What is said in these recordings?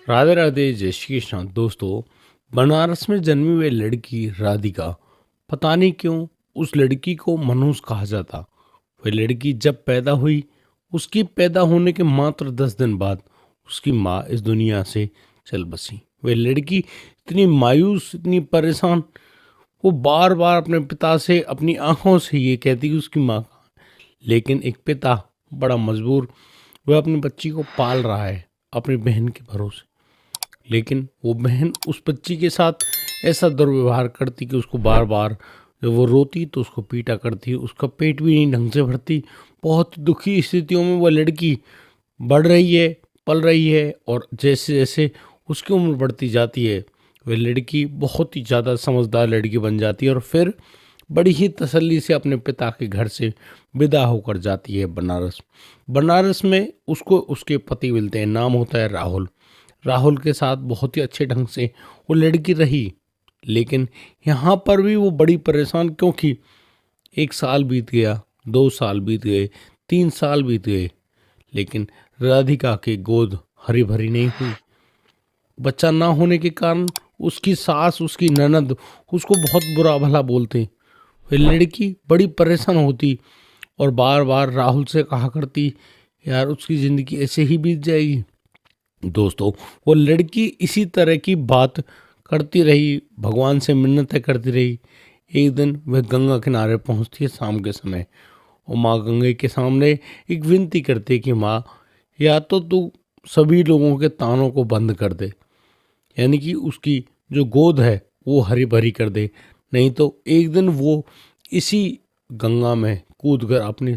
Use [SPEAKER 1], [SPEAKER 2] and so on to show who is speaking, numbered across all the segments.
[SPEAKER 1] राधे राधे, जय श्री कृष्ण। दोस्तों, बनारस में जन्मी हुई लड़की राधिका, पता नहीं क्यों उस लड़की को मनहूस कहा जाता। वह लड़की जब पैदा हुई, उसकी पैदा होने के मात्र 10 दिन बाद उसकी माँ इस दुनिया से चल बसी। वह लड़की इतनी मायूस, इतनी परेशान, वो बार बार अपने पिता से अपनी आंखों से ये कहती कि उसकी माँ कहाँ है। लेकिन एक पिता बड़ा मजबूर, वह अपनी बच्ची को पाल रहा है अपनी बहन के भरोसे। लेकिन वो बहन उस बच्ची के साथ ऐसा दुर्व्यवहार करती कि उसको बार बार जब वो रोती तो उसको पीटा करती, उसका पेट भी नहीं ढंग से भरती। बहुत दुखी स्थितियों में वो लड़की बढ़ रही है, पल रही है, और जैसे जैसे उसकी उम्र बढ़ती जाती है वह लड़की बहुत ही ज़्यादा समझदार लड़की बन जाती है और फिर बड़ी ही तसल्ली से अपने पिता के घर से विदा होकर जाती है बनारस। बनारस में उसको उसके पति मिलते हैं, नाम होता है राहुल। राहुल के साथ बहुत ही अच्छे ढंग से वो लड़की रही, लेकिन यहाँ पर भी वो बड़ी परेशान, क्योंकि 1 साल बीत गया, 2 साल बीत गए, 3 साल बीत गए, लेकिन राधिका की गोद हरी भरी नहीं हुई। बच्चा ना होने के कारण उसकी सास, उसकी ननद उसको बहुत बुरा भला बोलते। वह लड़की बड़ी परेशान होती और बार बार राहुल से कहा करती, यार उसकी ज़िंदगी ऐसे ही बीत जाएगी। दोस्तों, वो लड़की इसी तरह की बात करती रही, भगवान से मिन्नतें करती रही। एक दिन वह गंगा किनारे पहुंचती है शाम के समय, और माँ गंगा के सामने एक विनती करती है कि माँ, या तो तू सभी लोगों के तानों को बंद कर दे, यानी कि उसकी जो गोद है वो हरी भरी कर दे, नहीं तो एक दिन वो इसी गंगा में कूदकर अपनी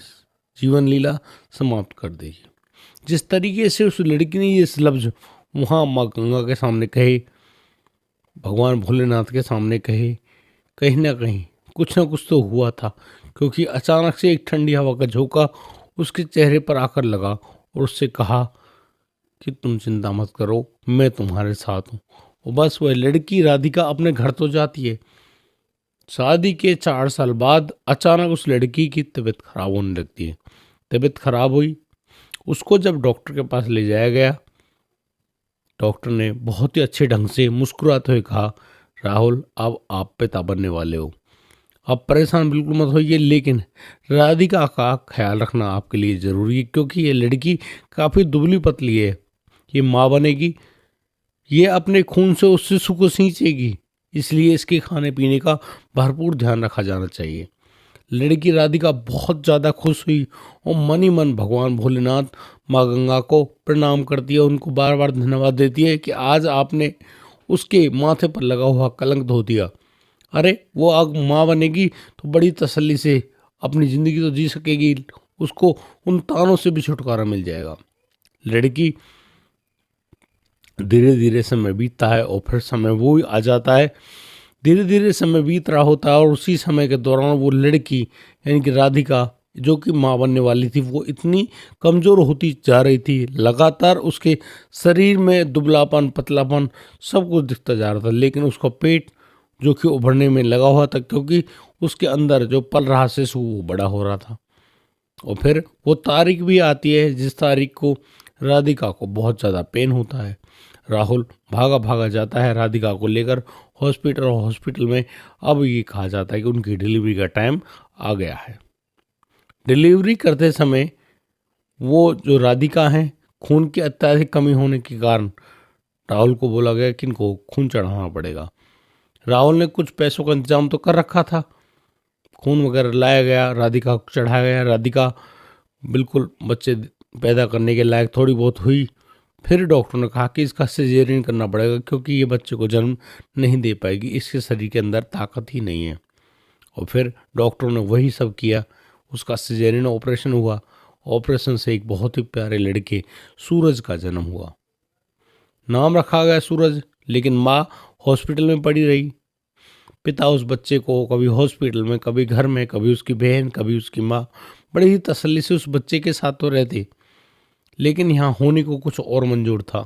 [SPEAKER 1] जीवन लीला समाप्त कर देगी। जिस तरीके से उस लड़की ने ये लफ्ज वहाँ माँ गंगा के सामने कहे, भगवान भोलेनाथ के सामने कहे, कहीं ना कुछ तो हुआ था, क्योंकि अचानक से एक ठंडी हवा का झोंका उसके चेहरे पर आकर लगा और उससे कहा कि तुम चिंता मत करो, मैं तुम्हारे साथ हूँ। और बस वह लड़की राधिका अपने घर तो जाती है। शादी के 4 साल बाद अचानक उस लड़की की तबीयत खराब होने लगती है। तबीयत खराब हुई, उसको जब डॉक्टर के पास ले जाया गया, डॉक्टर ने बहुत ही अच्छे ढंग से मुस्कुराते हुए कहा, राहुल अब आप पिता बनने वाले हो, आप परेशान बिल्कुल मत होइए, लेकिन राधिका का ख्याल रखना आपके लिए ज़रूरी है, क्योंकि ये लड़की काफ़ी दुबली पतली है। ये माँ बनेगी, ये अपने खून से उस शिशु को सींचेगी, इसलिए इसके खाने पीने का भरपूर ध्यान रखा जाना चाहिए। लड़की राधिका बहुत ज़्यादा खुश हुई और मन ही मन भगवान भोलेनाथ, माँ गंगा को प्रणाम करती है, उनको बार बार धन्यवाद देती है कि आज आपने उसके माथे पर लगा हुआ कलंक धो दिया। अरे वो आग माँ बनेगी तो बड़ी तसल्ली से अपनी ज़िंदगी तो जी सकेगी, उसको उन तानों से भी छुटकारा मिल जाएगा। लड़की धीरे धीरे समय बीतता है और फिर समय वो ही आ जाता है। धीरे धीरे समय बीत रहा होता है और उसी समय के दौरान वो लड़की, यानी कि राधिका, जो कि माँ बनने वाली थी, वो इतनी कमज़ोर होती जा रही थी। लगातार उसके शरीर में दुबलापन, पतलापन सब कुछ दिखता जा रहा था, लेकिन उसका पेट जो कि उभरने में लगा हुआ था, क्योंकि उसके अंदर जो पल रहा शिशु वो बड़ा हो रहा था। और फिर वो तारीख भी आती है जिस तारीख को राधिका को बहुत ज़्यादा पेन होता है। राहुल भागा भागा जाता है राधिका को लेकर हॉस्पिटल, और हॉस्पिटल में अब ये कहा जाता है कि उनकी डिलीवरी का टाइम आ गया है। डिलीवरी करते समय वो जो राधिका हैं, खून की अत्यधिक कमी होने के कारण राहुल को बोला गया कि इनको खून चढ़ाना पड़ेगा। राहुल ने कुछ पैसों का इंतजाम तो कर रखा था, खून वगैरह लाया गया, राधिका को चढ़ाया गया। राधिका बिल्कुल बच्चे पैदा करने के लायक थोड़ी बहुत हुई। फिर डॉक्टर ने कहा कि इसका सिजेरियन करना पड़ेगा, क्योंकि ये बच्चे को जन्म नहीं दे पाएगी, इसके शरीर के अंदर ताकत ही नहीं है। और फिर डॉक्टरों ने वही सब किया, उसका सिजेरियन ऑपरेशन हुआ। ऑपरेशन से एक बहुत ही प्यारे लड़के सूरज का जन्म हुआ। नाम रखा गया सूरज, लेकिन माँ हॉस्पिटल में पड़ी रही। पिता उस बच्चे को कभी हॉस्पिटल में, कभी घर में, कभी उसकी बहन, कभी उसकी माँ, बड़ी ही तसल्ली से उस बच्चे के साथ तो रहते। लेकिन यहाँ होने को कुछ और मंजूर था।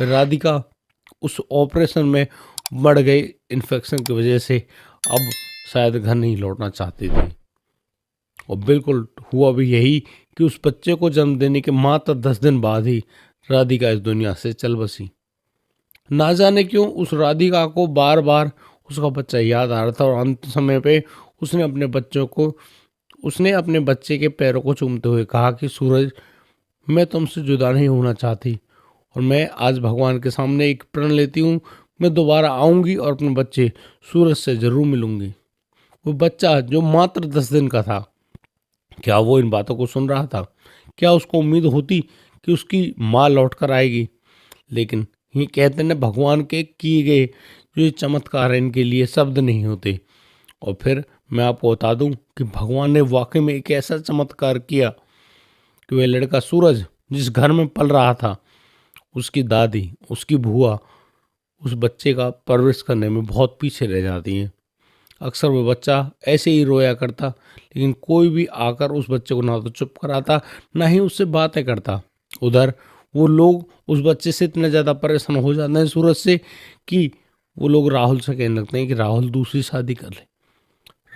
[SPEAKER 1] राधिका उस ऑपरेशन में मर गई इन्फेक्शन की वजह से, अब शायद घर नहीं लौटना चाहती थी। और बिल्कुल हुआ भी यही कि उस बच्चे को जन्म देने के मात्र 10 दिन बाद ही राधिका इस दुनिया से चल बसी। ना जाने क्यों उस राधिका को बार बार उसका बच्चा याद आ रहा था, और अंत समय पे उसने अपने बच्चे के पैरों को चूमते हुए कहा कि सूरज, मैं तुमसे जुदा नहीं होना चाहती, और मैं आज भगवान के सामने एक प्रण लेती हूँ, मैं दोबारा आऊंगी और अपने बच्चे सूरज से जरूर मिलूंगी। वो बच्चा जो मात्र 10 दिन का था, क्या वो इन बातों को सुन रहा था? क्या उसको उम्मीद होती कि उसकी माँ लौट कर आएगी? लेकिन ये कहते हैं ना, भगवान के किए गए जो ये चमत्कार है, इनके लिए शब्द नहीं होते। और फिर मैं आपको बता दूं कि भगवान ने वाकई में एक ऐसा चमत्कार किया कि वह लड़का सूरज जिस घर में पल रहा था, उसकी दादी, उसकी बुआ उस बच्चे का परवरिश करने में बहुत पीछे रह जाती हैं। अक्सर वह बच्चा ऐसे ही रोया करता, लेकिन कोई भी आकर उस बच्चे को ना तो चुप कराता, ना ही उससे बातें करता। उधर वो लोग उस बच्चे से इतने ज़्यादा परेशान हो जाते हैं सूरज से, कि वो लोग राहुल से कहने लगते हैं कि राहुल दूसरी शादी कर ले।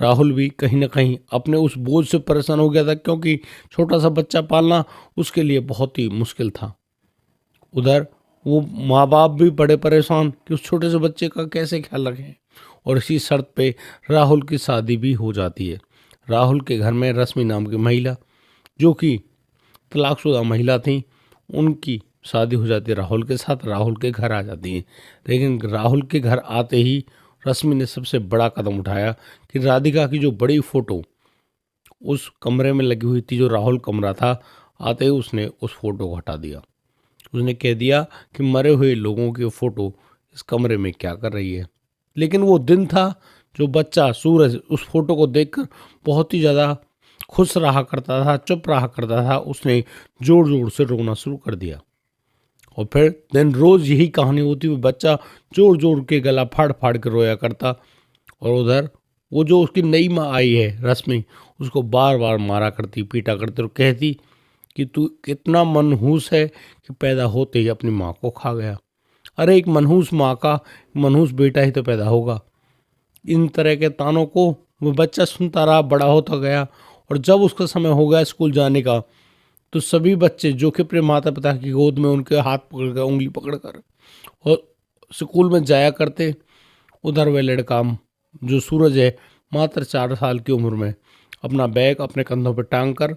[SPEAKER 1] राहुल भी कहीं ना कहीं अपने उस बोझ से परेशान हो गया था, क्योंकि छोटा सा बच्चा पालना उसके लिए बहुत ही मुश्किल था। उधर वो माँ बाप भी बड़े परेशान कि उस छोटे से बच्चे का कैसे ख्याल रखें। और इसी शर्त पे राहुल की शादी भी हो जाती है। राहुल के घर में रश्मि नाम की महिला, जो कि तलाकशुदा महिला थी, उनकी शादी हो जाती है राहुल के साथ। राहुल के घर आ जाती हैं, लेकिन राहुल के घर आते ही रश्मि ने सबसे बड़ा कदम उठाया कि राधिका की जो बड़ी फोटो उस कमरे में लगी हुई थी, जो राहुल कमरा था, आते ही उसने उस फोटो को हटा दिया। उसने कह दिया कि मरे हुए लोगों की फोटो इस कमरे में क्या कर रही है। लेकिन वो दिन था जो बच्चा सूरज उस फोटो को देखकर बहुत ही ज़्यादा खुश रहा करता था, चुप रहा करता था, उसने जोर जोर से रोना शुरू कर दिया। और फिर दिन रोज यही कहानी होती, वो बच्चा जोर जोर के गला फाड़ फाड़ के रोया करता। और उधर वो जो उसकी नई माँ आई है रश्मि, उसको बार बार मारा करती, पीटा करती, और कहती कि तू कितना मनहूस है कि पैदा होते ही अपनी माँ को खा गया। अरे एक मनहूस माँ का मनहूस बेटा ही तो पैदा होगा। इन तरह के तानों को वो बच्चा सुनता रहा, बड़ा होता गया। और जब उसका समय हो गया स्कूल जाने का, तो सभी बच्चे जो कि अपने माता पिता की गोद में उनके हाथ पकड़कर, उंगली पकड़कर और स्कूल में जाया करते। उधर वह लड़का जो सूरज है, मात्र 4 साल की उम्र में अपना बैग अपने कंधों पर टांग कर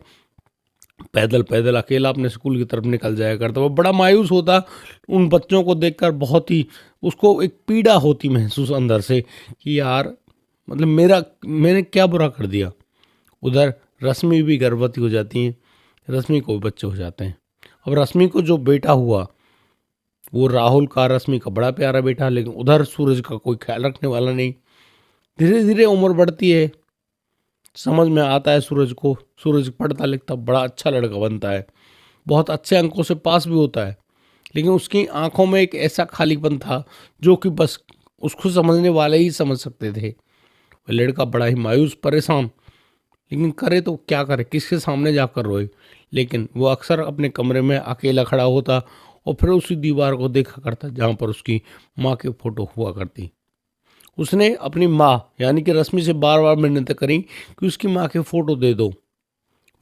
[SPEAKER 1] पैदल पैदल अकेला अपने स्कूल की तरफ निकल जाया करता। वो बड़ा मायूस होता उन बच्चों को देखकर, बहुत ही उसको एक पीड़ा होती महसूस अंदर से कि यार, मतलब मैंने क्या बुरा कर दिया। उधर रश्मि भी गर्भवती हो जाती हैं, रश्मि को भी बच्चे हो जाते हैं। अब रश्मि को जो बेटा हुआ वो राहुल का, रश्मि का बड़ा प्यारा बेटा, लेकिन उधर सूरज का कोई ख्याल रखने वाला नहीं। धीरे धीरे उम्र बढ़ती है, समझ में आता है सूरज को, सूरज पढ़ता लिखता बड़ा अच्छा लड़का बनता है, बहुत अच्छे अंकों से पास भी होता है। लेकिन उसकी आंखों में एक ऐसा खालीपन था जो कि बस उसको समझने वाले ही समझ सकते थे। वह लड़का बड़ा ही मायूस, परेशान, लेकिन करे तो क्या करे, किसके सामने जाकर रोए। लेकिन वो अक्सर अपने कमरे में अकेला खड़ा होता और फिर उसी दीवार को देखा करता जहाँ पर उसकी माँ की फोटो हुआ करती। उसने अपनी माँ यानी कि रश्मि से बार बार मिन्नतें करी कि उसकी माँ की फ़ोटो दे दो।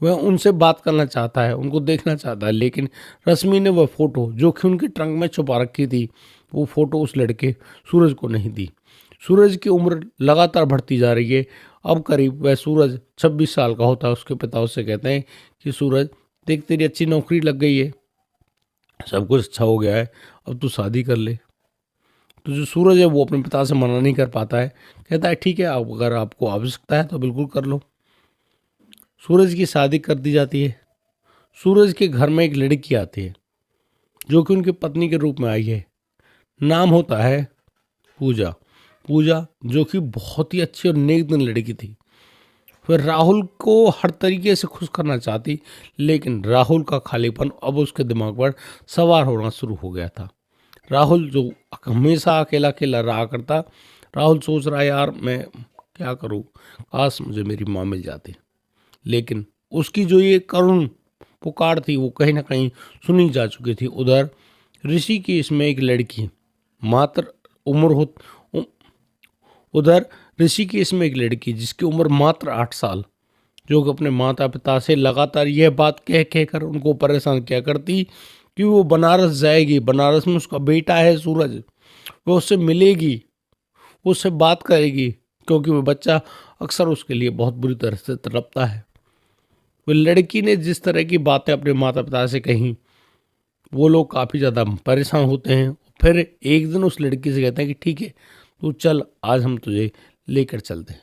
[SPEAKER 1] वह उनसे बात करना चाहता है, उनको देखना चाहता है, लेकिन रश्मि ने वह फ़ोटो जो कि उनके ट्रंक में छुपा रखी थी, वो फ़ोटो उस लड़के सूरज को नहीं दी। सूरज की उम्र लगातार बढ़ती जा रही है। अब करीब वह सूरज 26 साल का होता है। उसके पिता उससे कहते हैं कि सूरज देख, तेरी अच्छी नौकरी लग गई है, सब कुछ अच्छा हो गया है, अब तू शादी कर ले। तो जो सूरज है वो अपने पिता से मना नहीं कर पाता है, कहता है ठीक है, आप अगर आपको आवश्यकता है तो बिल्कुल कर लो। सूरज की शादी कर दी जाती है। सूरज के घर में एक लड़की आती है जो कि उनकी पत्नी के रूप में आई है। नाम होता है पूजा। पूजा जो कि बहुत ही अच्छी और नेक दिन लड़की थी। फिर राहुल को हर तरीके से खुश करना चाहती, लेकिन राहुल का खालीपन अब उसके दिमाग पर सवार होना शुरू हो गया था। राहुल जो हमेशा अकेला अकेला रहा करता, राहुल सोच रहा है यार मैं क्या करूं, काश मुझे मेरी माँ मिल जाती। लेकिन उसकी जो ये करुण पुकार थी वो कहीं ना कहीं सुनी जा चुकी थी। उधर ऋषि की इसमें एक लड़की मात्र उम्र हो उ- उधर ऋषि की इसमें एक लड़की जिसकी उम्र मात्र 8 साल, जो कि अपने माता पिता से लगातार यह बात कह कह कर उनको परेशान किया करती कि वो बनारस जाएगी, बनारस में उसका बेटा है सूरज, वो उससे मिलेगी, वो उससे बात करेगी, क्योंकि वो बच्चा अक्सर उसके लिए बहुत बुरी तरह से तड़पता है। वो लड़की ने जिस तरह की बातें अपने माता पिता से कही, वो लोग काफ़ी ज़्यादा परेशान होते हैं। फिर एक दिन उस लड़की से कहते हैं कि ठीक है, तू चल, आज हम तुझे लेकर चलते हैं।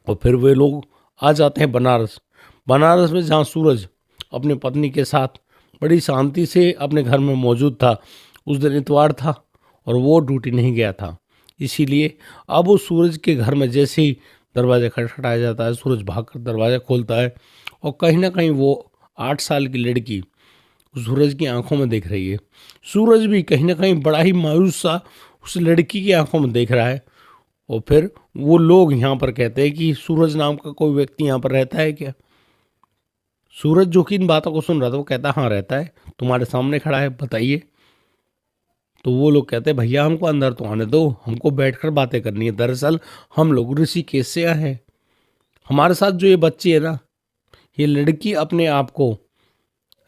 [SPEAKER 1] और फिर वे लोग आ जाते हैं बनारस। बनारस में जहाँ सूरज अपनी पत्नी के साथ बड़ी शांति से अपने घर में मौजूद था। उस दिन इतवार था और वो ड्यूटी नहीं गया था, इसीलिए अब वो सूरज के घर में जैसे ही दरवाज़ा खटखटाया जाता है, सूरज भागकर दरवाज़ा खोलता है और कहीं ना कहीं वो 8 साल की लड़की सूरज की आंखों में देख रही है। सूरज भी कहीं ना कहीं बड़ा ही मायूस सा उस लड़की की आंखों में देख रहा है। और फिर वो लोग यहाँ पर कहते हैं कि सूरज नाम का कोई व्यक्ति यहाँ पर रहता है क्या? सूरज जो कि इन बातों को सुन रहा था वो कहता है हाँ रहता है, तुम्हारे सामने खड़ा है, बताइए। तो वो लोग कहते हैं भैया हमको अंदर तो आने दो, हमको बैठकर बातें करनी है। दरअसल हम लोग ऋषिकेश से आए हैं। हमारे साथ जो ये बच्ची है ना, ये लड़की अपने आप को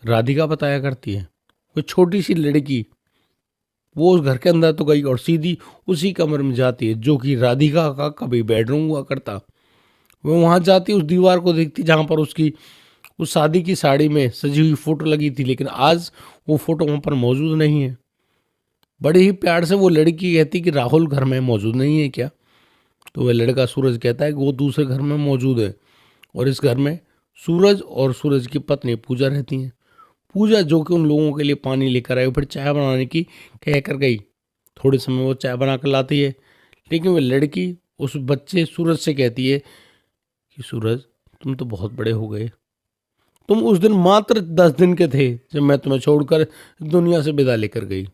[SPEAKER 1] राधिका बताया करती है। वो छोटी सी लड़की वो उस घर के अंदर तो गई और सीधी उसी कमरे में जाती है जो कि राधिका का कभी बेडरूम हुआ करता। वो वहाँ जाती, उस दीवार को देखती जहाँ पर उसकी उस शादी की साड़ी में सजी हुई फोटो लगी थी, लेकिन आज वो फोटो वहाँ पर मौजूद नहीं है। बड़े ही प्यार से वो लड़की कहती कि राहुल घर में मौजूद नहीं है क्या? तो वह लड़का सूरज कहता है कि वो दूसरे घर में मौजूद है और इस घर में सूरज और सूरज की पत्नी पूजा रहती हैं। पूजा जो कि उन लोगों के लिए पानी लेकर आई, फिर चाय बनाने की कह कर गई। थोड़े समय वो चाय बना कर लाती है, लेकिन वह लड़की उस बच्चे सूरज से कहती है कि सूरज तुम तो बहुत बड़े हो गए, तुम उस दिन मात्र 10 दिन के थे जब मैं तुम्हें छोड़कर दुनिया से विदा लेकर गई।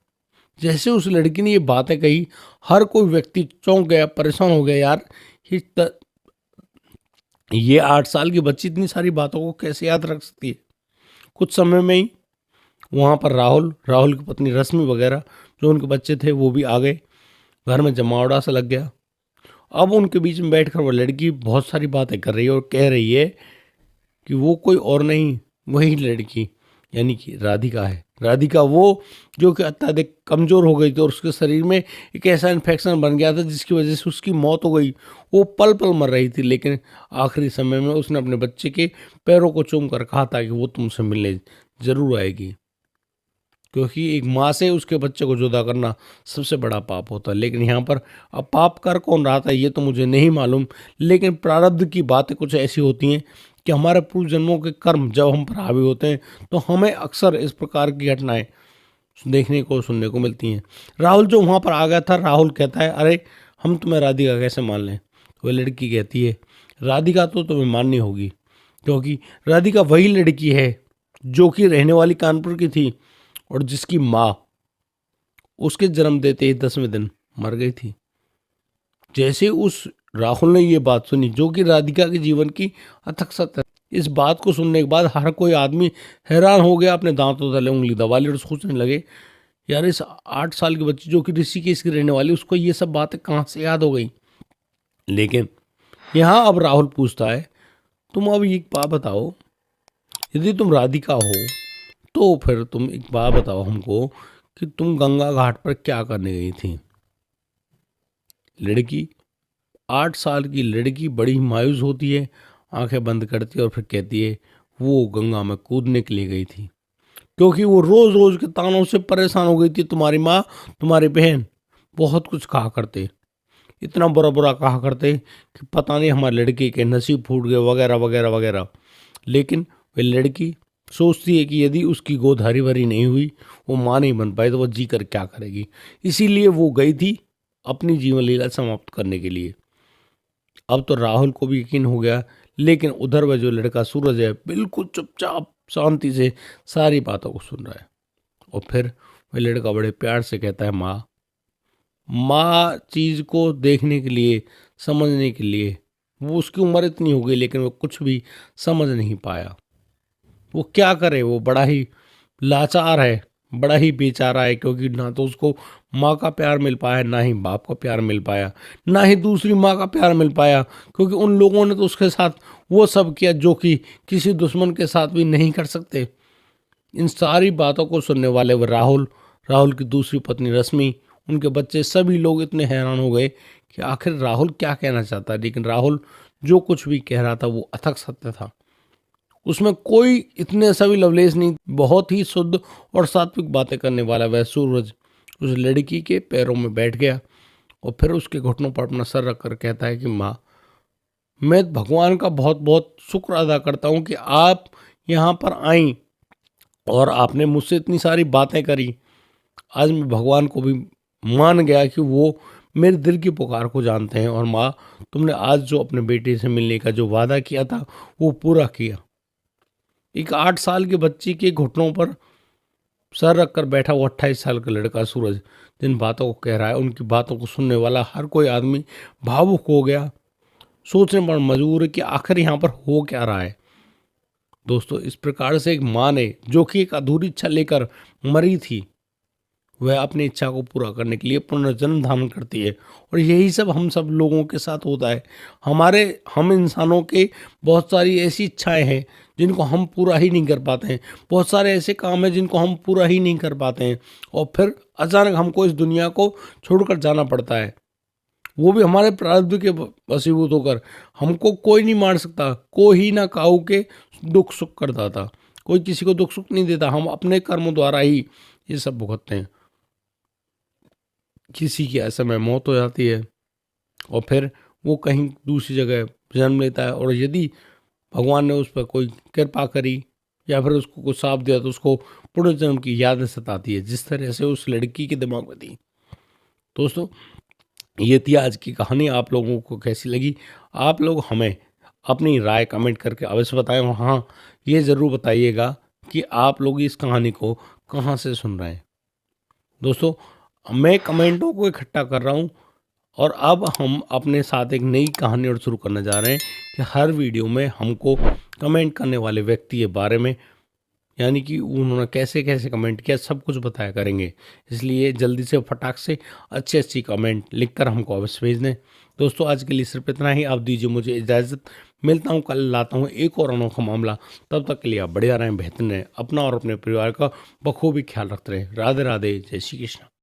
[SPEAKER 1] जैसे उस लड़की ने ये बातें कही, हर कोई व्यक्ति चौंक गया, परेशान हो गया। यार ये 8 साल की बच्ची इतनी सारी बातों को कैसे याद रख सकती है? कुछ समय में ही वहाँ पर राहुल की पत्नी रश्मि वगैरह जो उनके बच्चे थे वो भी आ गए। घर में जमावड़ा सा लग गया। अब उनके बीच में बैठकर वो लड़की बहुत सारी बातें कर रही है और कह रही है कि वो कोई और नहीं, वही लड़की यानी कि राधिका है। राधिका वो जो कि अत्यधिक कमज़ोर हो गई थी और उसके शरीर में एक ऐसा इन्फेक्शन बन गया था जिसकी वजह से उसकी मौत हो गई। वो पल पल मर रही थी, लेकिन आखिरी समय में उसने अपने बच्चे के पैरों को चूम कर कहा था कि वो तुमसे मिलने ज़रूर आएगी, क्योंकि एक माँ से उसके बच्चे को जुदा करना सबसे बड़ा पाप होता है। लेकिन यहाँ पर अब पाप कर कौन रहा था ये तो मुझे नहीं मालूम, लेकिन प्रारब्ध की बातें कुछ ऐसी होती हैं कि हमारे पूर्व जन्मों के कर्म जब हम पर हावी होते हैं तो हमें अक्सर इस प्रकार की घटनाएं देखने को सुनने को मिलती हैं। राहुल जो वहाँ पर आ गया था, राहुल कहता है अरे हम तुम्हें राधिका कैसे मान लें? तो वह लड़की कहती है राधिका तो तुम्हें माननी होगी, क्योंकि राधिका वही लड़की है जो कि रहने वाली कानपुर की थी और जिसकी माँ उसके जन्म देते ही 10वें दिन मर गई थी। जैसे उस राहुल ने ये बात सुनी जो कि राधिका के जीवन की अथक सत्य, इस बात को सुनने के बाद हर कोई आदमी हैरान हो गया, अपने दांतों तले उंगली दबा ली और सोचने लगे यार इस 8 साल की बच्ची जो कि ऋषिकेश की रहने वाली, उसको ये सब बातें कहाँ से याद हो गई। लेकिन यहाँ अब राहुल पूछता है तुम अब एक बात बताओ, यदि तुम राधिका हो तो फिर तुम एक बात बताओ हमको कि तुम गंगा घाट पर क्या करने गई थी? लड़की 8 साल की लड़की बड़ी मायूस होती है, आंखें बंद करती है और फिर कहती है वो गंगा में कूदने के लिए गई थी, क्योंकि वो रोज रोज के तानों से परेशान हो गई थी। तुम्हारी माँ तुम्हारी बहन बहुत कुछ कहा करते, इतना बुरा बुरा कहा करते कि पता नहीं हमारे लड़के के नसीब फूट गए वगैरह वगैरह वगैरह। लेकिन वे लड़की सोचती है कि यदि उसकी गोद हरी भरी नहीं हुई, वो माँ नहीं बन पाई, तो वो जी कर क्या करेगी। इसीलिए वो गई थी अपनी जीवन लीला समाप्त करने के लिए। अब तो राहुल को भी यकीन हो गया, लेकिन उधर वह जो लड़का सूरज है बिल्कुल चुपचाप शांति से सारी बातों को सुन रहा है। और फिर वह लड़का बड़े प्यार से कहता है माँ। माँ चीज़ को देखने के लिए, समझने के लिए, वो उसकी उम्र इतनी हो गई लेकिन वो कुछ भी समझ नहीं पाया। वो क्या करे, वो बड़ा ही लाचार है, बड़ा ही बेचारा है, क्योंकि ना तो उसको माँ का प्यार मिल पाया, ना ही बाप का प्यार मिल पाया, ना ही दूसरी माँ का प्यार मिल पाया, क्योंकि उन लोगों ने तो उसके साथ वो सब किया जो कि किसी दुश्मन के साथ भी नहीं कर सकते। इन सारी बातों को सुनने वाले वो राहुल की दूसरी पत्नी रश्मि उनके बच्चे, सभी लोग इतने हैरान हो गए कि आखिर राहुल क्या कहना चाहता है। लेकिन राहुल जो कुछ भी कह रहा था वो अथक सत्य था। उसमें कोई इतने सभी लवलेश नहीं, बहुत ही शुद्ध और सात्विक बातें करने वाला वह सूरज उस लड़की के पैरों में बैठ गया और फिर उसके घुटनों पर अपना सर रखकर कहता है कि माँ, मैं भगवान का बहुत बहुत शुक्र अदा करता हूँ कि आप यहाँ पर आई और आपने मुझसे इतनी सारी बातें करी। आज मैं भगवान को भी मान गया कि वो मेरे दिल की पुकार को जानते हैं। और माँ, तुमने आज जो अपने बेटे से मिलने का जो वादा किया था वो पूरा किया। एक 8 साल के बच्ची के घुटनों पर सर रखकर बैठा वो 28 साल का लड़का सूरज जिन बातों को कह रहा है, उनकी बातों को सुनने वाला हर कोई आदमी भावुक हो गया, सोचने पर मजबूर है कि आखिर यहाँ पर हो क्या रहा है। दोस्तों, इस प्रकार से एक माँ ने, जो कि एक अधूरी इच्छा लेकर मरी थी, वह अपनी इच्छा को पूरा करने के लिए पुनर्जन्म धारण करती है। और यही सब हम सब लोगों के साथ होता है। हम इंसानों के बहुत सारी ऐसी इच्छाएं हैं जिनको हम पूरा ही नहीं कर पाते हैं। बहुत सारे ऐसे काम हैं जिनको हम पूरा ही नहीं कर पाते हैं और फिर अचानक हमको इस दुनिया को छोड़कर जाना पड़ता है, वो भी हमारे प्रारब्ध के वशीभूत होकर। हमको कोई नहीं मार सकता, कोई ना काऊ के दुख सुख करता था, कोई किसी को दुख सुख नहीं देता। हम अपने कर्मों द्वारा ही ये सब भुगतते हैं। किसी की ऐसे में मौत हो जाती है और फिर वो कहीं दूसरी जगह जन्म लेता है, और यदि भगवान ने उस पर कोई कृपा करी या फिर उसको कुछ साप दिया तो उसको पुनर्जन्म की याद सताती है, जिस तरह से उस लड़की के दिमाग में थी। दोस्तों, ये थी आज की कहानी। आप लोगों को कैसी लगी? आप लोग हमें अपनी राय कमेंट करके अवश्य बताएं। और हाँ, ये ज़रूर बताइएगा कि आप लोग इस कहानी को कहाँ से सुन रहे हैं। दोस्तों, मैं कमेंटों को इकट्ठा कर रहा हूँ और अब हम अपने साथ एक नई कहानी और शुरू करने जा रहे हैं कि हर वीडियो में हमको कमेंट करने वाले व्यक्ति के बारे में, यानी कि उन्होंने कैसे कैसे कमेंट किया, सब कुछ बताया करेंगे। इसलिए जल्दी से फटाक से अच्छी अच्छी कमेंट लिखकर हमको अवश्य भेज दें। दोस्तों, आज के लिए सिर्फ इतना ही। आप दीजिए मुझे इजाज़त। मिलता हूँ कल, लाता हूँ एक और अनोखा मामला। तब तक के लिए आप बढ़िया रहें, बेहतर रहें, अपना और अपने परिवार का बखूबी ख्याल रखते रहें। राधे राधे, जय श्री कृष्ण।